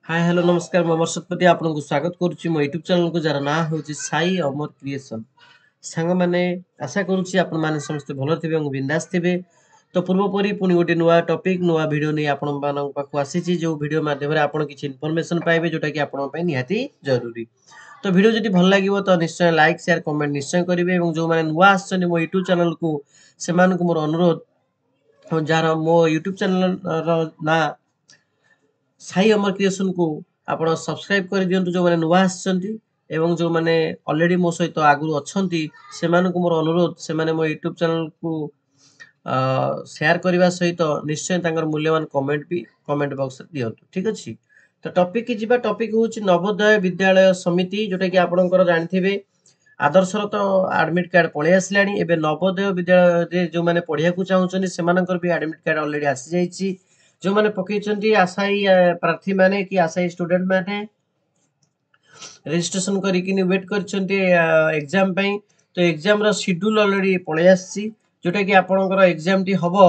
Hi hello नमस्कार मैं अमर सतपति आपको स्वागत करुच्ची मो यूट्यूब चैनल को जार ना हूँ साई अमर क्रिएशन सांग मैंने आशा करुच्ची आपण मैंने समस्ते भल थे बिंदास थे तो पूर्वपरी पुणी गोटे नुआ टॉपिक नुआ वीडियो नहीं आपण पाखक आसी जो वीडियो माध्यम आप किसी इनफॉरमेशन पाइबे जोटा कि आपण निहाती जरूरी तो वीडियो जब भल लगे तो निश्चय लाइक शेयर कमेंट निश्चय करेंगे जो मैंने नुआ आसछन मो यूट्यूब चैनल को से मोर अनुरोध जार मो यूट्यूब चैनल ना साई अमर क्रिएशन को आप सब्सक्राइब कर दिंतु जो मैंने नुआ आसछन्ति एवं जो मैंने ऑलरेडी मो सहित आगु अच्छी से मोर अनुरोध से मो यूट्यूब चैनल को शेयर करने सहित निश्चय मूल्यवान कमेंट भी कमेंट बॉक्स दिंतु ठीक अच्छे। तो टॉपिक की जीवा टॉपिक हूँ नवोदय विद्यालय समिति जोटा कि आपंकर जानते आदर्शर तो एडमिट कार्ड पलि आसला एवं नवोदय विद्यालय जो मैंने पढ़िया चाहते से भी एडमिट कार्ड ऑलरेडी आसी जाइए जो मैंने पकई आशायी प्रार्थी माने कि आशायी स्टूडेंट माने रजिस्ट्रेशन करके वेट कर एग्जाम तो एग्जाम रो शेड्यूल ऑलरेडी पलि आसी जोटा कि आपनकर एग्जाम टी हबो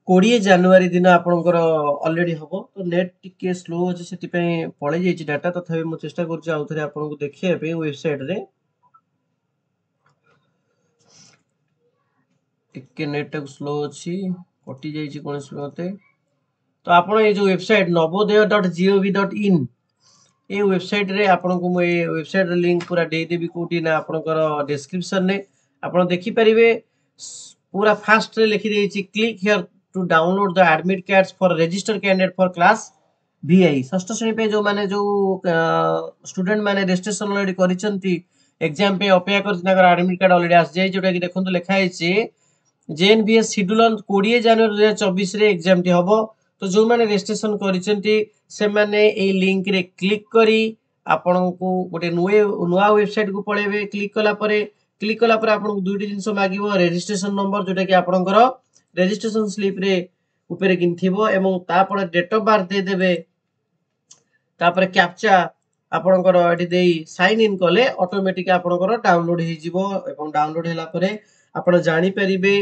20 जनवरी दिन आपनकर ऑलरेडी हबो तो नेट टिके स्लो अछि सेति पई पलि जाइछि डाटा तथापि मु चेष्टा करछि आउ थरे आपनको देखिया पे वेबसाइट रे टिके नेट तक स्लो अछि कटि जाइछि कोन स्लोते तो आप जो वेबसाइट navodaya.gov.in ये वेबसाइट रे आपन को ये वेबसाइट लिंक पूरा दे देबी कोटी ना आपनकर डिस्क्रिप्शन ने आप देखि परिबे पूरा फास्ट रे लिखि देछि click here to download the admit cards for register candidate for class VI षष्ठ श्रेणी पे जो माने जो स्टूडेंट माने रजिस्ट्रेशन ऑलरेडी करिसंती एग्जाम पे अपेक्षा कर एडमिट कार्ड ऑलरेडी आस जाय जोटा कि देखंतु लिखा हैछि JNBS शेड्यूल 20 जनवरी 2024 रे एग्जाम टी हबो तो जो मैंने रजिस्ट्रेशन कर लिंक रे क्लिक करी आपण को गोटे नुआ वेबसाइट को पळेबे क्लिक कला पर आपन दुईटी जिंस मागिबो रजिस्ट्रेशन नंबर जोटा कि आपनकर रजिस्ट्रेशन स्लिप रे ऊपर किनथिबो एवं तापर डेट ऑफ बर्थ दे देबे तापर कैप्चा आपनकर एठी देई साइन इन कले ऑटोमेटिक आपनकर डाउनलोड हे जिवो एवं डाउनलोड हैला परे आपण जानि परिबे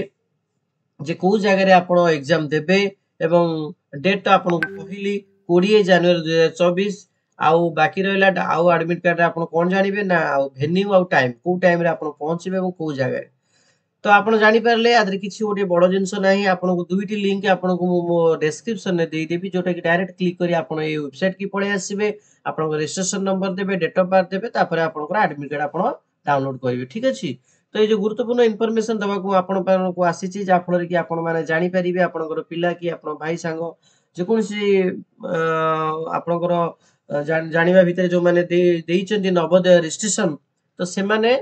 जे को जगह रे आपण एग्जाम देबे एवं डेट तो आपन कहली 20 जनवरी 2024 आउ बाकी रहला आउ एडमिट कार्ड रे आपन कोन जानिबे ना आउ वेन्यू आउ टाइम को टाइम रे आपन पहुंचबे एवं को जगह रे तो आपन जानि परले आदि किछि ओटे बड़ जिंस नाही आपन को दुईटी लिंक आपन को मो डिस्क्रिप्शन ने देई देबी जोटा कि डायरेक्ट क्लिक करी आपन ए वेबसाइट की पळे आसीबे आपन को रजिस्ट्रेशन नंबर देबे डेट ऑफ बर्थ देबे तापर आपन को एडमिट कार्ड आपन डाउनलोड करिवे ठीक अछि। तो ये जो गुरुत्वपूर्ण इनफॉरमेशन दबा को आपण को आसीची जा फल कि आपण माने जानि परिबे आपनकर पिला कि आपण भाई सांग जे कोनसी आपनकर जानिबा भितर जो माने देइचंती नवोदय रजिस्ट्रेशन तो से माने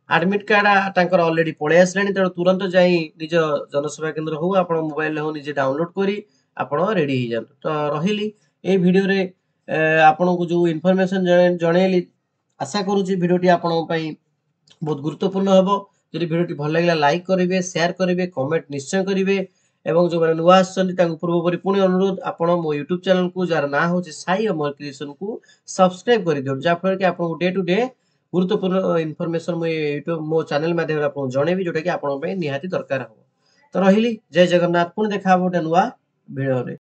एडमिट कार्ड तांकर ऑलरेडी पळे आसलानी त तुरंत जाई निज जनसेवा केंद्र हो आपण मोबाइल हो निजे डाउनलोड करी आपण रेडी हो जान तो रहिली ए वीडियो रे आपण को जो इनफॉरमेशन जणेली आशा करूची वीडियोटी आपण पई बहुत गुरुत्वपूर्ण हम जब भिडियो भल लगे लाइक करेंगे शेयर करेंगे कमेंट निश्चय करेंगे एवं जो मैंने नुआ पूर्वपरी पुणी अनुरोध आपण मो यूट्यूब चैनल को जार ना हूँ साई अमर क्रिएशन को सब्सक्राइब कर दिखाँ जहाँफल कि आपको डे टू डे गुरुत्वपूर्ण इनफॉरमेशन मो यूट्यूब मो चैनल माध्यम आपको जनइबी जोटा कि आप निहाती दरकार हम तो रही जय जगन्नाथ पुणी देखा गोटे नुआ भिडियो।